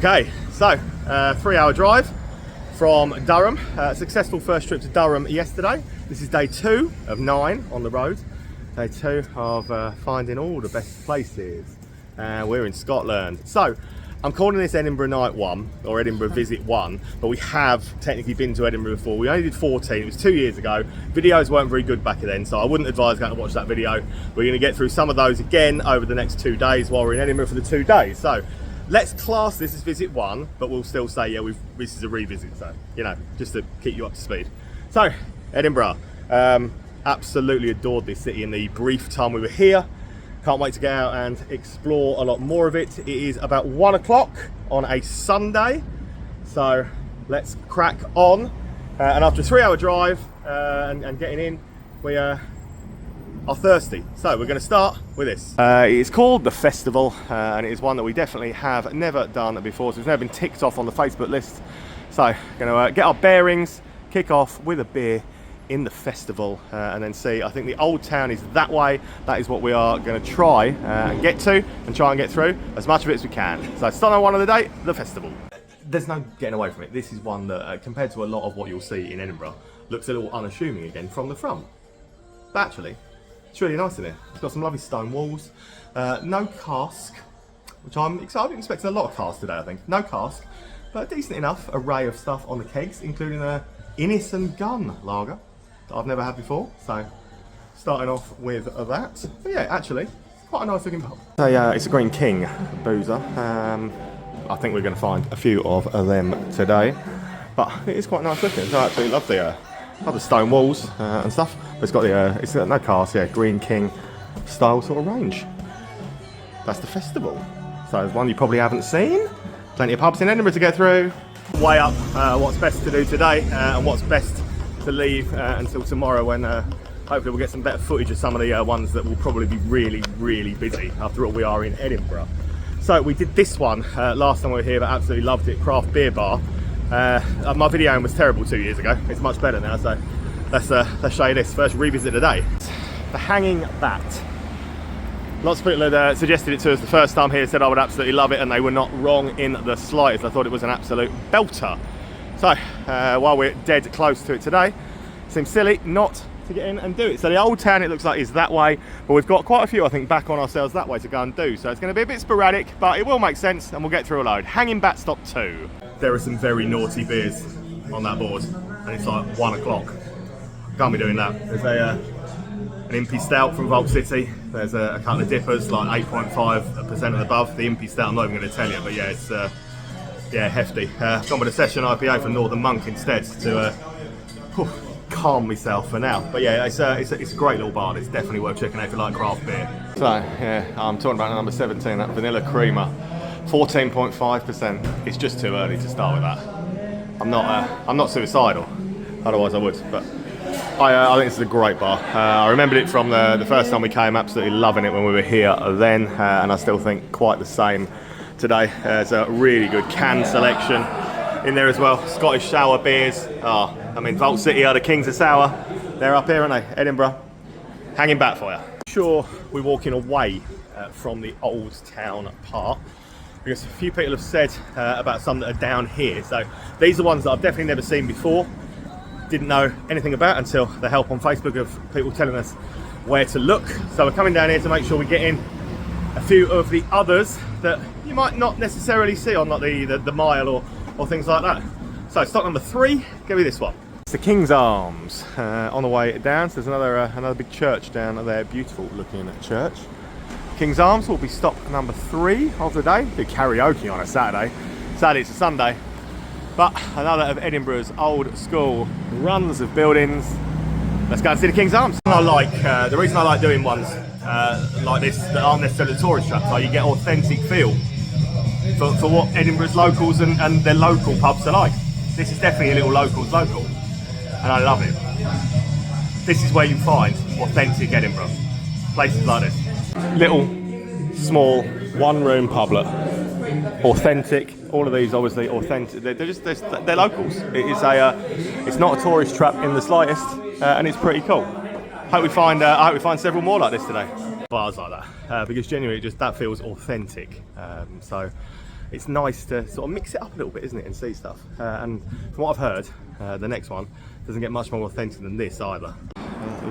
Okay, so 3-hour drive from Durham. Successful first trip to Durham yesterday. This is day 2 of 9 on the road. Day 2 of finding all the best places. We're in Scotland. So I'm calling this Edinburgh Night 1 or Edinburgh Visit 1, but we have technically been to Edinburgh before. We only did 14, it was 2 years ago. Videos weren't very good back then, so I wouldn't advise going to watch that video. We're going to get through some of those again over the next 2 days while we're in Edinburgh for the 2 days. So let's class this as Visit 1, but we'll still say, yeah, this is a revisit, so, you know, just to keep you up to speed. So, Edinburgh. Absolutely adored this city in the brief time we were here. Can't wait to get out and explore a lot more of it. It is about 1 o'clock on a Sunday, so let's crack on. And after a 3-hour drive and getting in, we are thirsty. So we're going to start with this. It's called The Festival, and it is one that we definitely have never done before, so it's never been ticked off on the Facebook list. So going to get our bearings, kick off with a beer in the festival, and then see. I think the old town is that way. That is what we are going to try and get to and try and get through as much of it as we can. So start on one of the day, the festival. There's no getting away from it. This is one that compared to a lot of what you'll see in Edinburgh looks a little unassuming again from the front, but actually it's really nice in here. It's got some lovely stone walls, no cask, which I'm expecting a lot of cask today. I think no cask, but a decent enough array of stuff on the kegs, including a Innis and Gunn lager that I've never had before, so starting off with that. But yeah, actually, quite a nice looking pub. So yeah, it's a Green King boozer. I think we're going to find a few of them today, but it is quite nice looking. So I actually love the stone walls and stuff. But it's got no cars, yeah, Green King style sort of range. That's the festival. So it's one you probably haven't seen. Plenty of pubs in Edinburgh to get through. Weigh up what's best to do today and what's best to leave until tomorrow, when hopefully we'll get some better footage of some of the ones that will probably be really, really busy. After all, we are in Edinburgh. So we did this one last time we were here, but absolutely loved it. Craft Beer Bar. My video was terrible 2 years ago. It's much better now, so let's show you this. First revisit today. The Hanging Bat. Lots of people had suggested it to us the first time here, said I would absolutely love it, and they were not wrong in the slightest. I thought it was an absolute belter. So, while we're dead close to it today, it seems silly not to get in and do it. So the old town, it looks like, is that way, but we've got quite a few, I think, back on ourselves that way to go and do. So it's going to be a bit sporadic, but it will make sense, and we'll get through a load. Hanging Bat Stop 2. There are some very naughty beers on that board, and it's like 1 o'clock. Can't be doing that. There's an Impy Stout from Vault City. There's a couple of dippers, like 8.5% and above. The Impy Stout, I'm not even going to tell you, but yeah, it's hefty. Gone with a Session IPA from Northern Monk instead to calm myself for now. But yeah, it's a great little bar. It's definitely worth checking out if you like craft beer. So yeah, I'm talking about number 17, that vanilla creamer, 14.5%. It's just too early to start with that. I'm not suicidal, otherwise I would. But I think this is a great bar. I remembered it from the first time we came, absolutely loving it when we were here then, and I still think quite the same today. There's a really good can selection in there as well. Scottish sour beers. I mean, Vault City are the kings of sour. They're up here, aren't they? Edinburgh. Hanging Bat for you. Sure, we're walking away from the old town part, because a few people have said about some that are down here. So these are ones that I've definitely never seen before. Didn't know anything about until the help on Facebook of people telling us where to look. So we're coming down here to make sure we get in a few of the others that you might not necessarily see on like the mile or things like that. So stop number 3, give me this one. It's the King's Arms on the way down. So there's another big church down there, beautiful looking church. King's Arms will be stop number 3 of the day. Do karaoke on a Saturday. Sadly it's a Sunday. But another of Edinburgh's old school runs of buildings. Let's go and see the King's Arms. The reason I like doing ones like this that aren't necessarily tourist traps, so you get authentic feel for what Edinburgh's locals and their local pubs are like. This is definitely a little local's local, and I love it. This is where you find authentic Edinburgh. Places like this. Little, small, one-room publet. Authentic. All of these obviously authentic. They're locals. It's not a tourist trap in the slightest, and it's pretty cool. I hope we find several more like this today. Bars like that, because genuinely that feels authentic. So it's nice to sort of mix it up a little bit, isn't it, and see stuff. And from what I've heard, the next one doesn't get much more authentic than this either.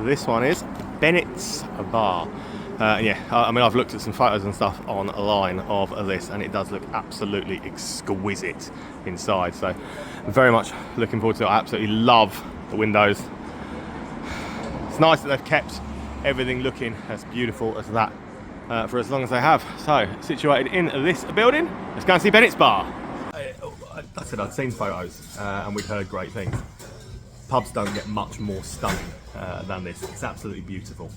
This one is Bennett's Bar. Yeah, I mean, I've looked at some photos and stuff online of this, and it does look absolutely exquisite inside. So, very much looking forward to it. I absolutely love the windows. It's nice that they've kept everything looking as beautiful as that for as long as they have. So, situated in this building, let's go and see Bennett's Bar. I said I'd seen photos and we'd heard great things. Pubs don't get much more stunning than this. It's absolutely beautiful.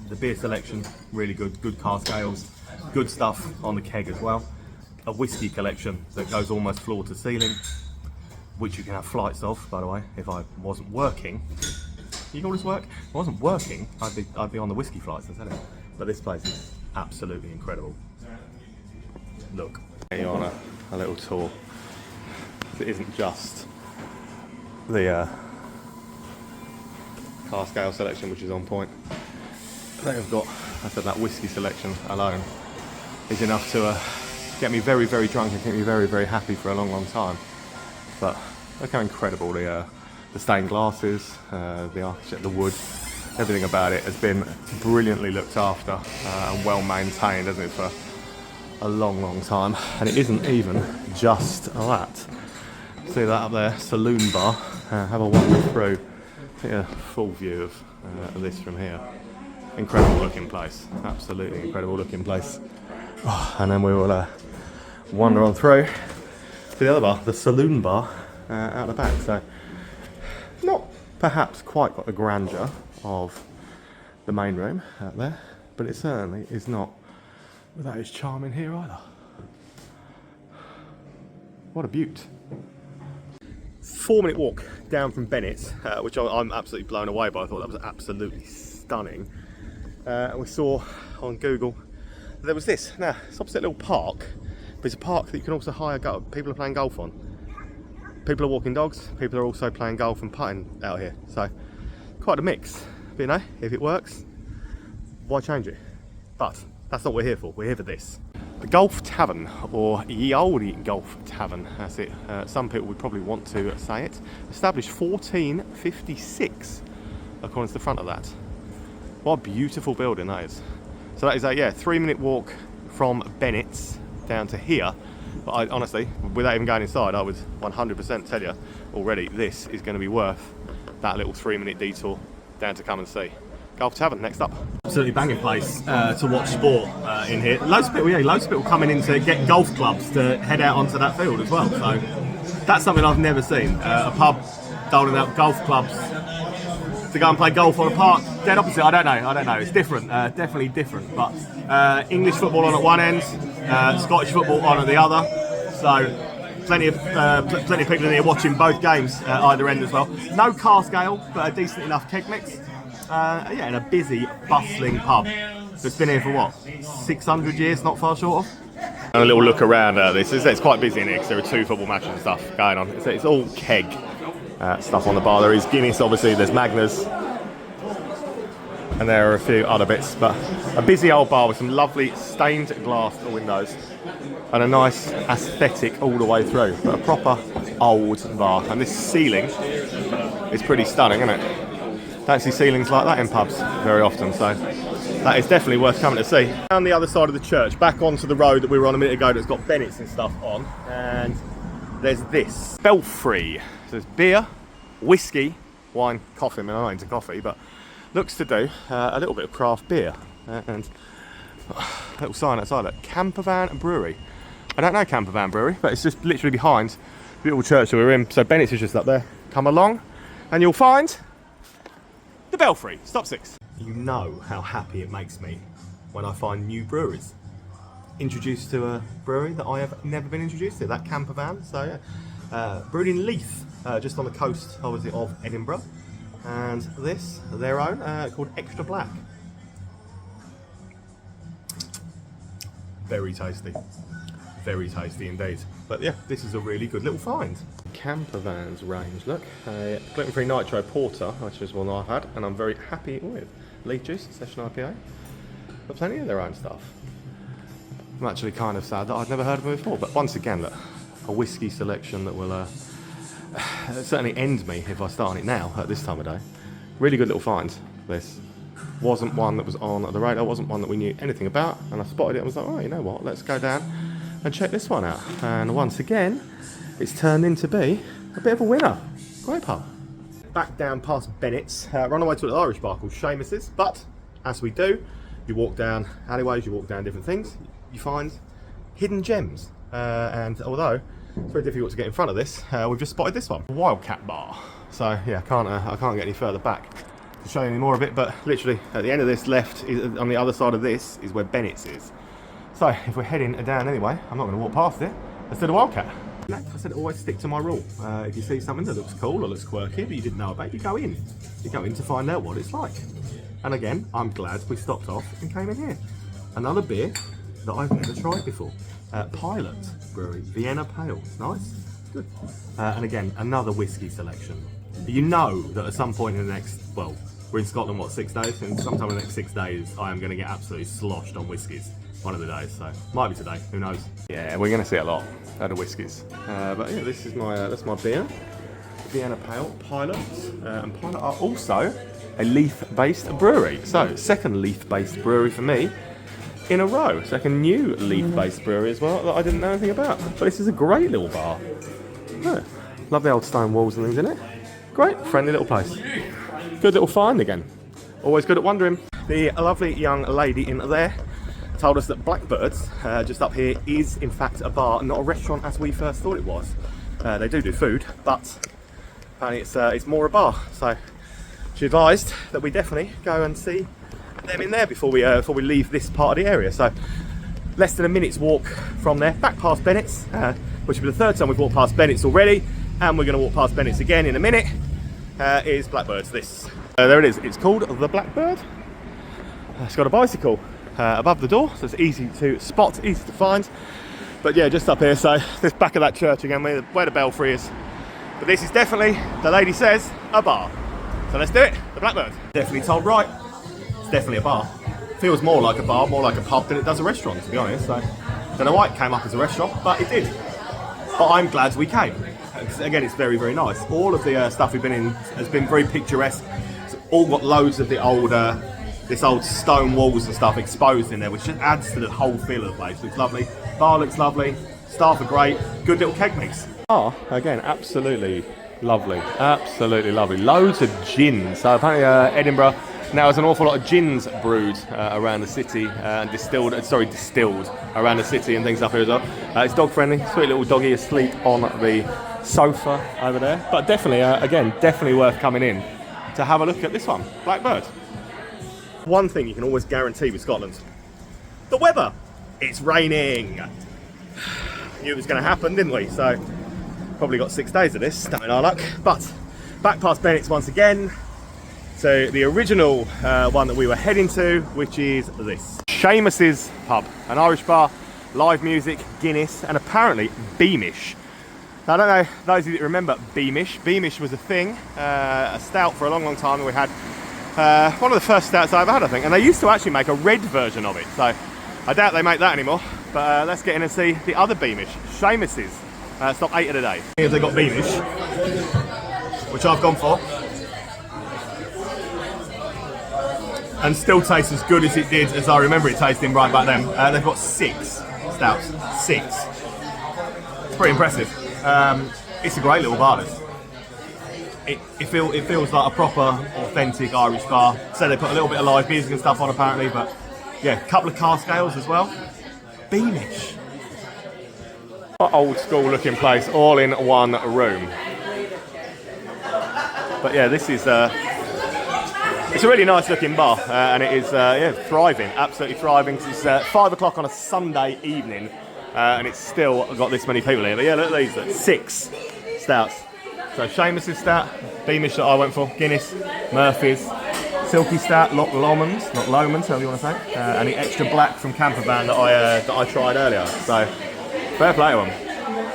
The beer selection, really good. Good cask ales, good stuff on the keg as well. A whiskey collection that goes almost floor to ceiling, which you can have flights of, by the way. If I wasn't working, you can all this work. If I wasn't working, I'd be on the whiskey flights, I tell you. But this place is absolutely incredible. Look, you're on a little tour. It isn't just the cask ale selection, which is on point. They've got, I said, that whiskey selection alone is enough to get me very, very drunk and keep me very, very happy for a long, long time. But look how incredible the stained glasses, the architecture, the wood, everything about it has been brilliantly looked after and well maintained, hasn't it, for a long, long time. And it isn't even just that. See that up there, saloon bar. Have a wander through. Get a full view of this from here. Incredible looking place, absolutely incredible looking place. Oh, and then we will wander on through to the other bar, the saloon bar out the back. So not perhaps quite got the grandeur of the main room out there, but it certainly is not without its charm in here either. What a beaut. 4-minute walk down from Bennett's, which I'm absolutely blown away by. I thought that was absolutely stunning. We saw on Google that there was this. Now, it's opposite a little park, but it's a park that you can also hire people are playing golf on. People are walking dogs, people are also playing golf and putting out here. So, quite a mix. But you know, if it works, why change it? But that's not what we're here for. We're here for this. The Golf Tavern, or Ye Olde Golf Tavern, that's it. Some people would probably want to say it. Established 1456, according to the front of that. What a beautiful building that is. So that is a 3-minute walk from Bennett's down to here. But I honestly, without even going inside, I would 100% tell you already this is going to be worth that little 3-minute detour down to come and see. Golf Tavern next up. Absolutely banging place to watch sport in here. Loads of people coming in to get golf clubs to head out onto that field as well. So that's something I've never seen. A pub doling out golf clubs to go and play golf on a park. Dead opposite. I don't know. It's different. Definitely different. But English football on at one end, Scottish football on at the other. So plenty of people in here watching both games either end as well. No cask ale, but a decent enough keg mix. In a busy, bustling pub that's been here for what, 600 years, not far short of. And a little look around this. It's quite busy in here because there are 2 football matches and stuff going on. It's all keg stuff on the bar. There is Guinness, obviously, there's Magners, and there are a few other bits. But a busy old bar with some lovely stained glass windows and a nice aesthetic all the way through. But a proper old bar. And this ceiling is pretty stunning, isn't it? Don't see ceilings like that in pubs very often, so that is definitely worth coming to see. Down the other side of the church, back onto the road that we were on a minute ago that's got Bennett's and stuff on, and there's this. Belfry. So there's beer, whiskey, wine, coffee. I mean, I'm not into coffee, but looks to do a little bit of craft beer. And a little sign outside it, Campervan Brewery. I don't know Campervan Brewery, but it's just literally behind the little church that we're in. So Bennett's is just up there. Come along and you'll find the Belfry, stop 6. You know how happy it makes me when I find new breweries. Introduced to a brewery that I have never been introduced to, that Campervan. So yeah, brewed in Leith, just on the coast, obviously, of Edinburgh. And this, their own, called Extra Black. Very tasty indeed. But yeah, this is a really good little find. Campervan's range, look, a gluten-free nitro porter, which is one I've had and I'm very happy with. Leaf juice, session IPA, but plenty of their own stuff. I'm actually kind of sad that I'd never heard of them before. But once again, look, a whiskey selection that will certainly end me if I start on it now at this time of day. Really good little find. This wasn't one that was on the radar, wasn't one that we knew anything about, and I spotted it and was like, oh, you know what, let's go down and check this one out. And once again, it's turned into be a bit of a winner. Great pub. Back down past Bennett's, run away to an Irish bar called Sheamus's, but as we do, you walk down alleyways, you walk down different things, you find hidden gems. And although it's very difficult to get in front of this, we've just spotted this one, Wildcat Bar. So yeah, I can't get any further back to show you any more of it, but literally at the end of this left, on the other side of this, is where Bennett's is. So if we're heading down anyway, I'm not going to walk past it. Let's do the Wildcat. I said always stick to my rule. If you see something that looks cool or looks quirky but you didn't know about, you go in. You go in to find out what it's like. And again, I'm glad we stopped off and came in here. Another beer that I've never tried before. Pilot Brewery, Vienna Pale. Nice, good. And again, another whiskey selection. You know that at some point in the next, well, we're in Scotland, what, 6 days? And sometime in the next 6 days, I am going to get absolutely sloshed on whiskies. One of the days, so might be today, who knows? Yeah, we're going to see a lot out of whiskies. But yeah, this is that's my beer. Vienna Pale, Pilot. And Pilot are also a leaf-based brewery. So, second leaf-based brewery for me in a row. Second new leaf-based brewery as well that I didn't know anything about. But this is a great little bar. Oh, love the old stone walls and things in it. Great, friendly little place. Good little find again. Always good at wondering. The lovely young lady in there told us that Blackbird's, just up here, is in fact a bar, not a restaurant as we first thought it was. They do food, but apparently it's more a bar. So she advised that we definitely go and see them in there before we leave this part of the area. So less than a minute's walk from there, back past Bennett's, which will be the third time we've walked past Bennett's already, and we're going to walk past Bennett's again in a minute. Is Blackbird's this. There it is. It's called the Blackbird. It's got a bicycle above the door, so it's easy to spot, easy to find. But yeah, just up here, so this back of that church again, where the Belfry is. But this is definitely, the lady says, a bar. So let's do it, the Blackbird. Definitely told right, it's definitely a bar. Feels more like a bar, more like a pub than it does a restaurant, to be honest. So don't know why it came up as a restaurant, but it did. But I'm glad we came. Again, it's very, very nice. All of the stuff we've been in has been very picturesque. It's all got loads of the old, this old stone walls and stuff exposed in there, which just adds to the whole feel of the place. Looks lovely. Bar looks lovely. Staff are great. Good little keg mix. Bar, again, absolutely lovely. Absolutely lovely. Loads of gin. So apparently Edinburgh now has an awful lot of gins brewed around the city and distilled around the city and things up here as well. It's dog friendly. Sweet little doggy asleep on the sofa over there. But definitely, again, definitely worth coming in to have a look at this one, Blackbird. One thing you can always guarantee with Scotland, the weather. It's raining. Knew it was going to happen, didn't we? So probably got 6 days of this, damn it our luck. But back past Bennett's once again. So the original one that we were heading to, which is this. Sheamus's pub, an Irish bar, live music, Guinness, and apparently Beamish. Now, I don't know, those of you that remember Beamish. Beamish was a thing, a stout for a long, long time that we had. One of the first stouts I ever had, I think, and they used to actually make a red version of it, so I doubt they make that anymore. But let's get in and see the other Beamish, Sheamus's. Stop 8 of the day. Here they've got Beamish, which I've gone for, and still tastes as good as it did as I remember it tasting right back then. They've got 6 stouts, 6. It's pretty impressive. It's a great little bar, this. It feels like a proper, authentic Irish bar. So they put a little bit of live music and stuff on apparently, but yeah, a couple of car scales as well. Beamish. Old school looking place, all in one room. But yeah, this is it's a really nice looking bar, and it is yeah, thriving, absolutely thriving. It's 5 o'clock on a Sunday evening, and it's still got this many people here. But yeah, look at these, look, 6 stouts. So Sheamus's stout, Beamish that I went for, Guinness, Murphy's, Silky Stout, Lomans, not Lomans, however you want to say, and the extra black from Campervan that I tried earlier. So fair play to them.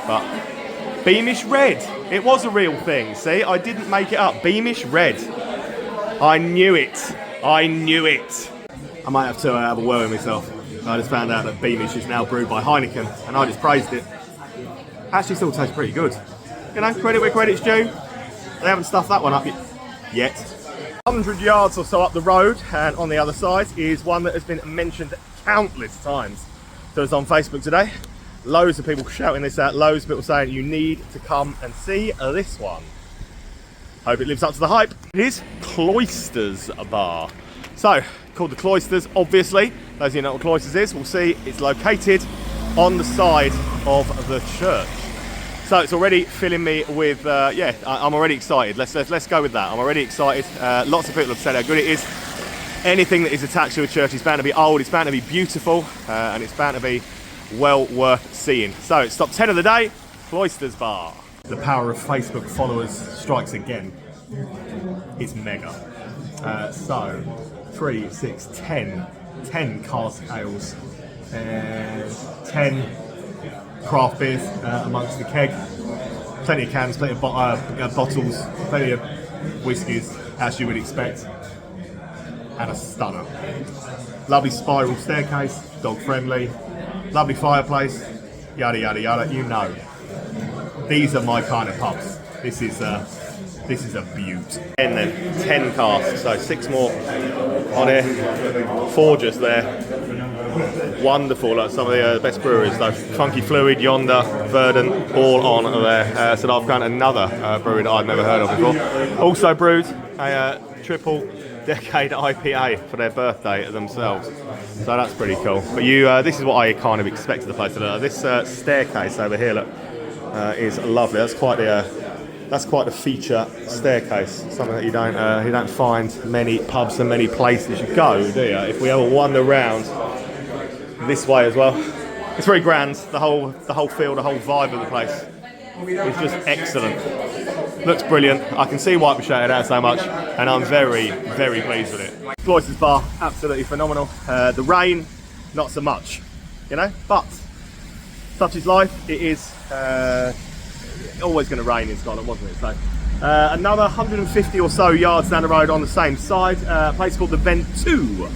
But Beamish Red, it was a real thing. See, I didn't make it up. Beamish Red, I knew it. I knew it. I might have to have a word with myself. I just found out that Beamish is now brewed by Heineken, and I just praised it. Actually still tastes pretty good. You know, credit where credit's due. They haven't stuffed that one up yet. 100 yards or so up the road, and on the other side is one that has been mentioned countless times to us on Facebook today. Loads of people shouting this out, loads of people saying you need to come and see this one. Hope it lives up to the hype. It is Cloisters Bar. So, called the Cloisters, obviously. Those of you know what Cloisters is, we'll see it's located on the side of the church. So it's already filling me with, yeah, I'm already excited. Let's go with that. I'm already excited. Lots of people have said how good it is. Anything that is attached to a church is bound to be old, it's bound to be beautiful, and it's bound to be well worth seeing. So it's top 10 of the day, Cloisters Bar. The power of Facebook followers strikes again. It's mega. So 3, 6, 10 cask ales, and 10 craft beers amongst the keg. Plenty of cans, plenty of bottles, plenty of whiskies, as you would expect. And a stunner. Lovely spiral staircase, dog friendly. Lovely fireplace, yada yada yada, you know. These are my kind of pubs. This is a beaut. And then 10 casks, so 6 more on here. 4 just there. Wonderful, like some of the best breweries though. Funky Fluid, Yonder, Verdant, all on there. So I've found another brewery that I'd never heard of before. Also brewed a triple decade IPA for their birthday themselves. So that's pretty cool. But this is what I kind of expected the place to look like. This staircase over here, look, is lovely. That's quite the feature staircase. Something that you don't find many pubs and many places you go, do you? If we ever wander around this way as well, it's very grand. The whole feel, the whole vibe of the place is just excellent. Looks brilliant. I can see why it was shouted out so much, and I'm very, very pleased with it. Cloisters Bar, absolutely phenomenal. The rain, not so much, you know, but such is life. It is always going to rain in Scotland, wasn't it? So another 150 or so yards down the road on the same side, a place called the Vent 2.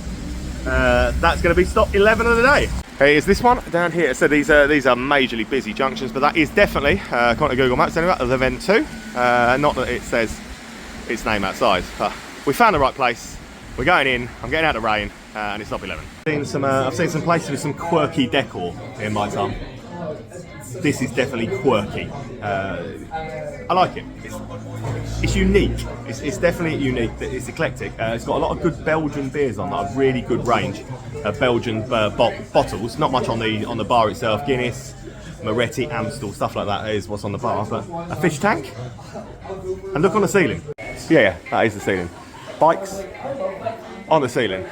That's going to be stop 11 of the day. Okay, is this one down here? So these are majorly busy junctions, but that is definitely, according to Google Maps anyway, the Vent 2. Not that it says its name outside. We found the right place. We're going in. I'm getting out of the rain, and it's stop 11. I've seen some places with some quirky decor in my time. This is definitely quirky. I like it. It's unique. It's definitely unique. It's eclectic. It's got a lot of good Belgian beers on that, a really good range of Belgian bottles. Not much on the bar itself. Guinness, Moretti, Amstel, stuff like that is what's on the bar. But a fish tank. And look on the ceiling. Yeah, that is the ceiling. Bikes on the ceiling.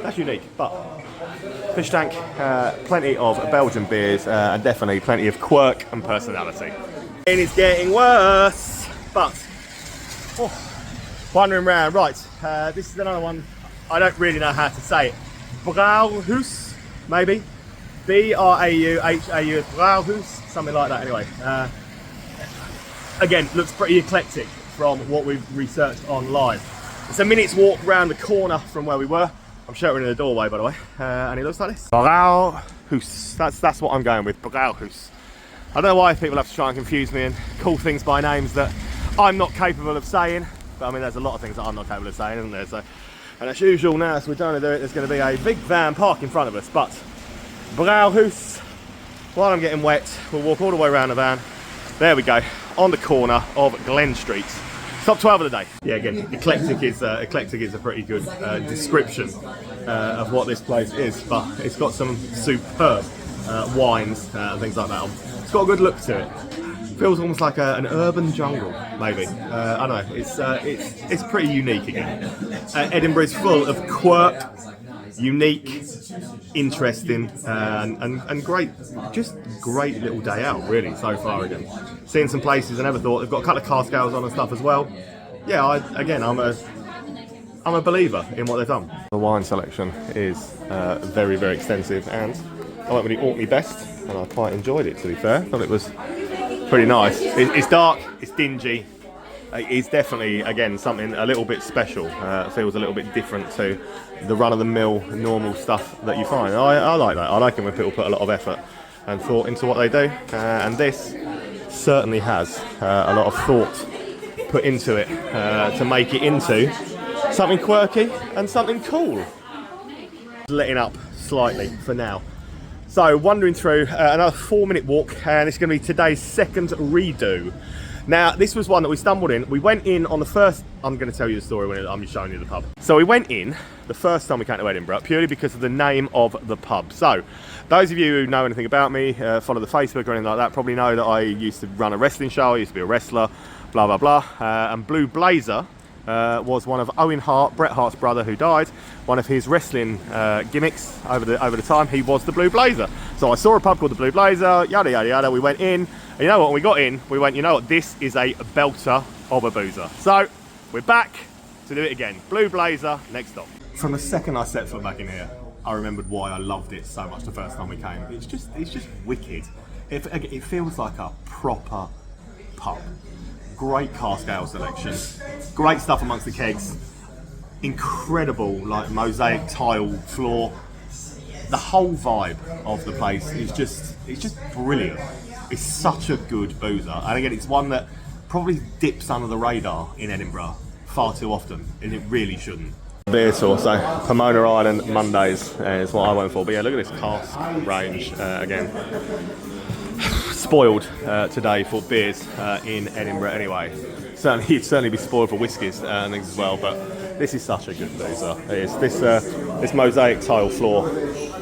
That's unique, but fish tank, plenty of Belgian beers, and definitely plenty of quirk and personality. And it's getting worse, but wandering around. Right, this is another one. I don't really know how to say it. Brahus, maybe. B-R-A-U-H-A-U, Brahus, something like that. Anyway, again, looks pretty eclectic from what we've researched online. It's a minute's walk around the corner from where we were. I'm sheltering in the doorway, by the way, and it looks like this. Brahus. That's what I'm going with. Brahus. I don't know why people have to try and confuse me and call things by names that I'm not capable of saying. But I mean, there's a lot of things that I'm not capable of saying, isn't there? So, and as usual, now as we're trying to do it, there's going to be a big van parked in front of us. But Brahus. While I'm getting wet, we'll walk all the way around the van. There we go, on the corner of Glen Street. Top 12 of the day. Yeah, again, eclectic is a pretty good description of what this place is, but it's got some superb wines and things like that. It's got a good look to it. Feels almost like an urban jungle, maybe. I don't know. It's pretty unique again. Edinburgh is full of quirk, unique, interesting, and great. Just great little day out, really, so far again. Seen some places I never thought. They've got a couple of car scales on and stuff as well. Yeah, I'm a believer in what they've done. The wine selection is very, very extensive, and I went with the Orkney Best, and I quite enjoyed it, to be fair. I thought it was pretty nice. It's dark, it's dingy, it is definitely, again, something a little bit special. Feels a little bit different to the run-of-the-mill normal stuff that you find. I like that. I like it when people put a lot of effort and thought into what they do, and this certainly has a lot of thought put into it to make it into something quirky and something cool. Letting up slightly for now. So wandering through another 4-minute walk, and it's going to be today's second redo. Now, this was one that we stumbled in. We went in on the first... I'm going to tell you the story when I'm showing you the pub. So we went in the first time we came to Edinburgh purely because of the name of the pub. So those of you who know anything about me, follow the Facebook or anything like that, probably know that I used to run a wrestling show. I used to be a wrestler, blah, blah, blah. And Blue Blazer was one of Owen Hart, Bret Hart's brother, who died. One of his wrestling gimmicks over the time, he was the Blue Blazer. So I saw a pub called the Blue Blazer, yada, yada, yada. We went in. And you know what, when we got in, we went, you know what, this is a belter of a boozer. So, we're back to do it again. Blue Blazer, next stop. From the second I set foot back in here, I remembered why I loved it so much the first time we came. It's just wicked. It feels like a proper pub. Great cask ale selection. Great stuff amongst the kegs. Incredible, like, mosaic tile floor. The whole vibe of the place is just brilliant. It's such a good boozer, and again, it's one that probably dips under the radar in Edinburgh far too often, and it really shouldn't. Beer sauce, so Pomona Island Mondays is what I went for. But yeah, look at this cask range again. Spoiled today for beers in Edinburgh anyway. You'd certainly be spoiled for whiskies and things as well, but this is such a good boozer. This mosaic tile floor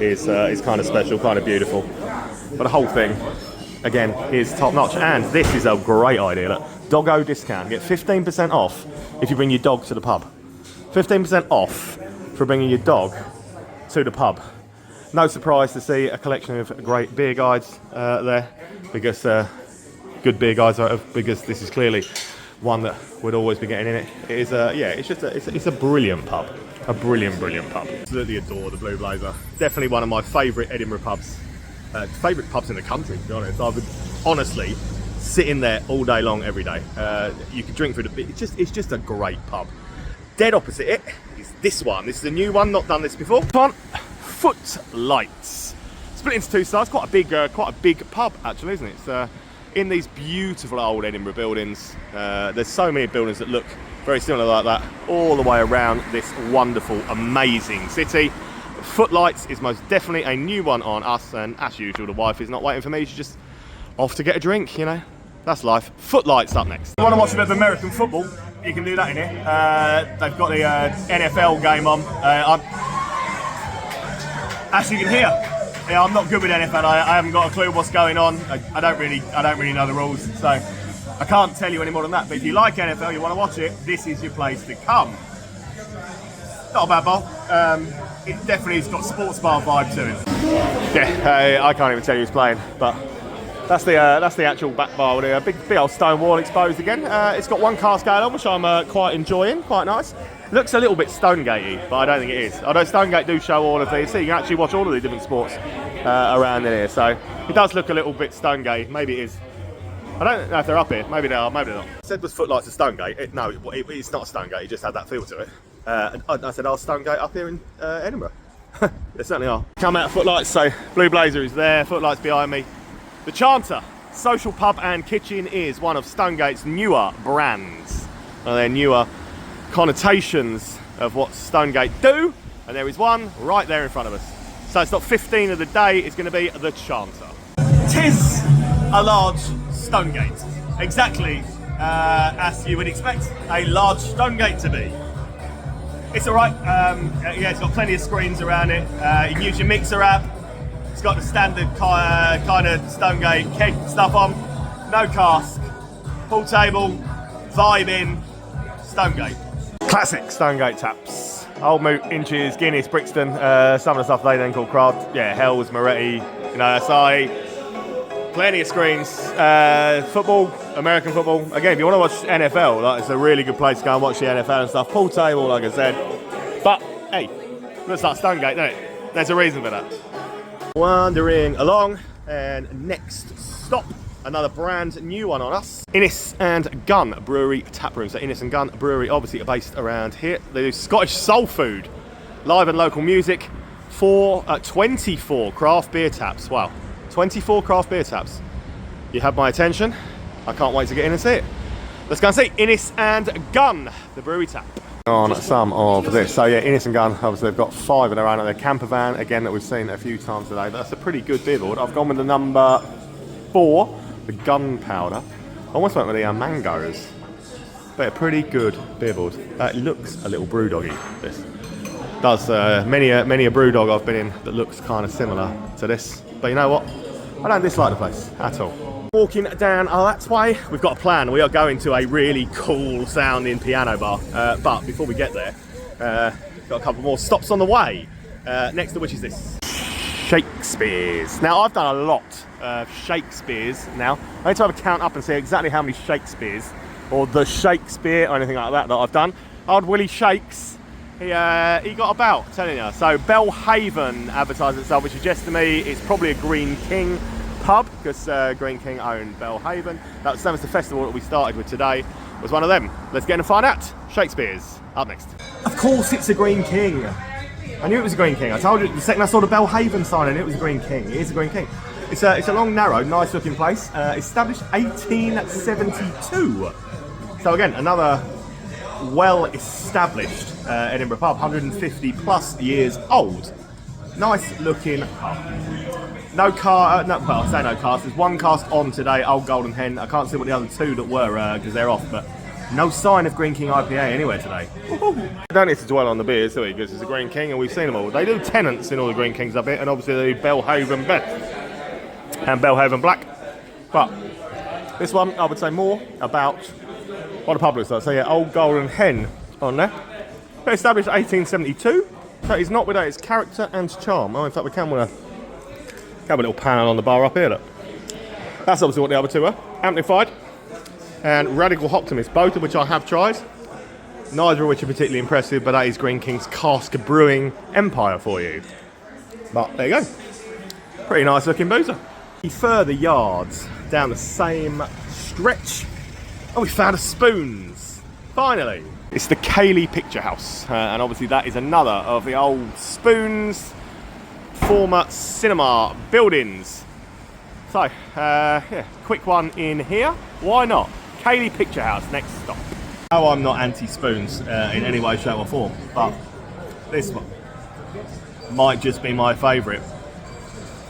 is kind of special, kind of beautiful, but the whole thing, again, is top notch. And this is a great idea. Look, doggo discount. Get 15% off if you bring your dog to the pub. 15% off for bringing your dog to the pub. No surprise to see a collection of great beer guides there, because good beer guides, because this is clearly one that would always be getting in it. It is it's a brilliant pub. A brilliant pub. Absolutely adore the Blue Blazer. Definitely one of my favourite Edinburgh pubs. Favourite pubs in the country, to be honest. I would honestly sit in there all day long, every day. You could drink through the... It's just a great pub. Dead opposite it is this one. This is a new one, not done this before. Footlights. Split into two sides. Quite a big pub, actually, isn't it? It's in these beautiful old Edinburgh buildings. There's so many buildings that look very similar like that all the way around this wonderful, amazing city. Footlights is most definitely a new one on us, and as usual, the wife is not waiting for me. She's just off to get a drink, you know. That's life. Footlights up next. If you want to watch a bit of American football, you can do that in here. They've got the NFL game on. As you can hear, yeah, I'm not good with NFL. I haven't got a clue what's going on. I don't really know the rules, so I can't tell you any more than that. But if you like NFL, you want to watch it, this is your place to come. Not a bad bar. It definitely has got sports bar vibe to it. Yeah, I can't even tell you who's playing, but that's the actual back bar with a big old stone wall exposed again. It's got one cask ale on, which I'm quite enjoying, quite nice. Looks a little bit Stonegate-y, but I don't think it is. Although Stonegate do show all of these, so you can actually watch all of the different sports around in here. So it does look a little bit Stonegate. Maybe it is. I don't know if they're up here. Maybe they are. Maybe they're not. I said was Footlights to Stonegate. No, it's not Stonegate. It just had that feel to it. I said, Stonegate up here in Edinburgh. They certainly are. Come out of Footlights, so Blue Blazer is there, Footlights behind me. The Chanter social pub and kitchen is one of Stonegate's newer brands. One of their newer connotations of what Stonegate do, and there is one right there in front of us. So it's not 15 of the day, it's going to be the Chanter. Tis a large Stonegate, exactly as you would expect a large Stonegate to be. It's alright, yeah, it's got plenty of screens around it. You can use your mixer app. It's got the standard kind of Stonegate keg stuff on. No cask, pool table, vibe in, Stonegate. Classic Stonegate taps. Old Moot, Inches, Guinness, Brixton, some of the stuff they then call craft. Yeah, Hells, Moretti, SI. Plenty of screens. Football, American football. Again, if you want to watch NFL, it's a really good place to go and watch the NFL and stuff. Pool table, like I said. But, hey, looks like Stonegate, doesn't it? There's a reason for that. Wandering along, and next stop another brand new one on us. Innis and Gunn Brewery Taproom. So Innis and Gunn Brewery obviously are based around here. They do Scottish soul food, live and local music, 24 craft beer taps. Wow, 24 craft beer taps. You have my attention. I can't wait to get in and see it. Let's go and see Innis and Gunn, the brewery tap. On some of this. So yeah, Innis and Gunn, obviously they've got 5 in their own. Their camper van, again, that we've seen a few times today. That's a pretty good beer board. I've gone with the number 4, the gunpowder. I almost went with the mangoes. But a pretty good beer board. It looks a little brewdoggy, this. Does many a brew dog I've been in that looks kind of similar to this. But you know what? I don't dislike the place at all. Walking down that way, we've got a plan. We are going to a really cool sounding piano bar. But before we get there, got a couple more stops on the way. Next to which is this. Shakespeare's. Now, I've done a lot of Shakespeare's now. I need to have a count up and see exactly how many Shakespeare's, or the Shakespeare, or anything like that I've done. Old Willie Shakes, he got about, telling you. So Belhaven advertised itself, which suggests to me it's probably a Green King pub, because Green King owned Belhaven. That was the festival that we started with today, was one of them. Let's get in and find out. Shakespeare's up next. Of course it's a Green King. I knew it was a Green King. I told you the second I saw the Belhaven sign, I knew it was a Green King. It is a Green King. It's a long, narrow, nice looking place. Established 1872. So again, another well-established Edinburgh pub, 150 plus years old. Nice looking pub. No car, well, I say no cast. There's one cast on today, Old Golden Hen. I can't see what the other 2 that were, because they're off, but no sign of Green King IPA anywhere today. I don't need to dwell on the beers, do we? Because it's a Green King and we've seen them all. They do Tennants in all the Green Kings up here, and obviously they do Belhaven Bennett and Belhaven Black. But this one, I would say more about what the pub looks like. So yeah, Old Golden Hen on there. Established 1872, so it's not without its character and charm. Oh, in fact, we can with a little panel on the bar up here, look. That's obviously what the other 2 are. Amplified and Radical Optimist, both of which I have tried. Neither of which are particularly impressive, but that is Green King's cask brewing empire for you. But there you go. Pretty nice looking boozer. Further yards down the same stretch. Oh, we found a Spoons. Finally. It's the Kaye Picture House. And obviously that is another of the old Spoons former cinema buildings. So, yeah, quick one in here. Why not? Kaye Picture House, next stop. Oh, I'm not anti-Spoons in any way, shape or form, but this one might just be my favourite.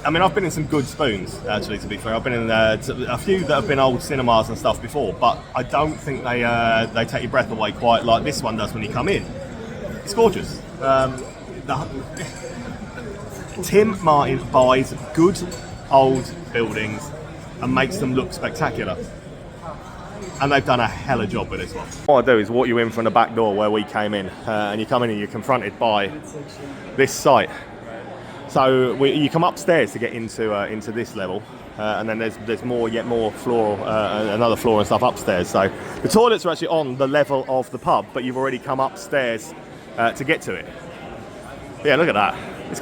I mean, I've been in some good Spoons, actually, to be fair. I've been in a few that have been old cinemas and stuff before, but I don't think they take your breath away quite like this one does when you come in. It's gorgeous. Tim Martin buys good old buildings and makes them look spectacular. And they've done a hella job with this one. What I do is walk you in from the back door where we came in, and you come in and you're confronted by this site. So you come upstairs to get into this level, and then there's yet more floor, another floor and stuff upstairs. So the toilets are actually on the level of the pub, but you've already come upstairs to get to it. But yeah, look at that. It's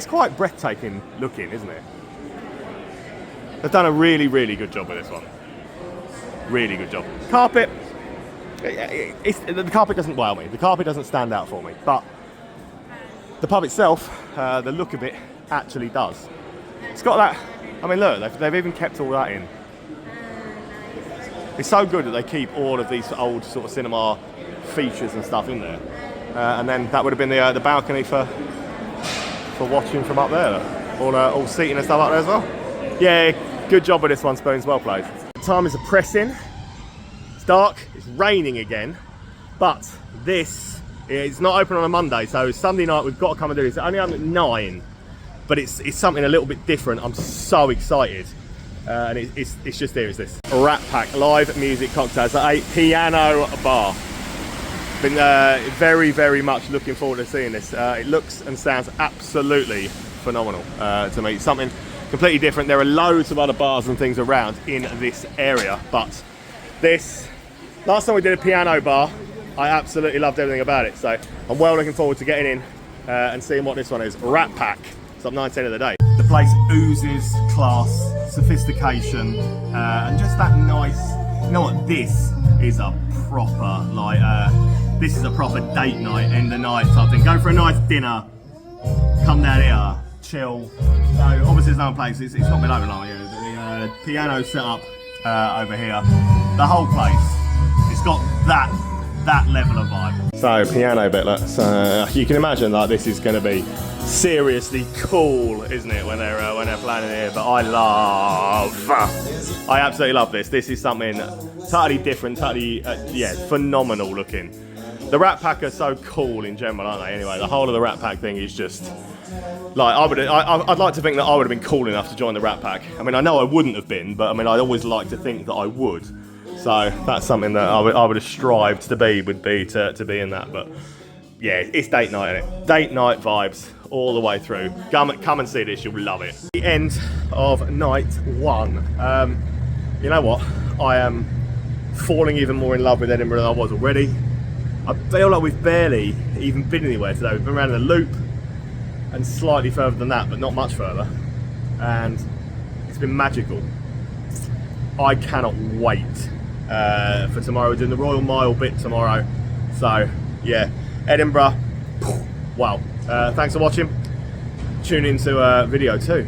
quite breathtaking looking, isn't it? They've done a really, really good job with this one. Really good job. Carpet. The carpet doesn't wow me. The carpet doesn't stand out for me. But the pub itself, the look of it actually does. It's got that. I mean, look, they've even kept all that in. It's so good that they keep all of these old sort of cinema features and stuff in there. And then that would have been the balcony for watching from up there. All seating and stuff up there as well. Yeah, good job with this one, Spoons. Well played. Time is pressing. It's dark. It's raining again. But this is not open on a Monday, so Sunday night we've got to come and do this. It's only on at 9, but it's something a little bit different. I'm so excited. And it's just here. It's this Rat Pack live music cocktails at a piano bar. Been very, very much looking forward to seeing this. It looks and sounds absolutely phenomenal to me. It's something completely different. There are loads of other bars and things around in this area, but this, last time we did a piano bar, I absolutely loved everything about it. So I'm well looking forward to getting in and seeing what this one is. Rat Pack. It's up 9:10 of the day. The place oozes class, sophistication, and just that nice, you know what, this is a proper, like, this is a proper date night, end of night type thing. Go for a nice dinner, come down here, chill. So obviously there's no place, it's not been open long, the piano set up over here. The whole place, it's got that level of vibe. So piano bit, look, so you can imagine like this is going to be seriously cool, isn't it, when they're playing in here? But I absolutely love this. This is something totally different, totally yeah, phenomenal looking. The Rat Pack are so cool in general, aren't they? Anyway, the whole of the Rat Pack thing is just like I'd like to think that I would have been cool enough to join the Rat Pack. I mean, I know I wouldn't have been, but I mean, I'd always like to think that I would. So that's something that I would have strived to be, would be to be in that. But yeah, it's date night, isn't it? Date night vibes all the way through. Come and see this, you'll love it. The end of night one. You know what? I am falling even more in love with Edinburgh than I was already. I feel like we've barely even been anywhere today. We've been around in a loop and slightly further than that, but not much further. And it's been magical. I cannot wait for tomorrow. We're doing the Royal Mile bit tomorrow. So yeah, Edinburgh, wow. Thanks for watching. Tune into video 2.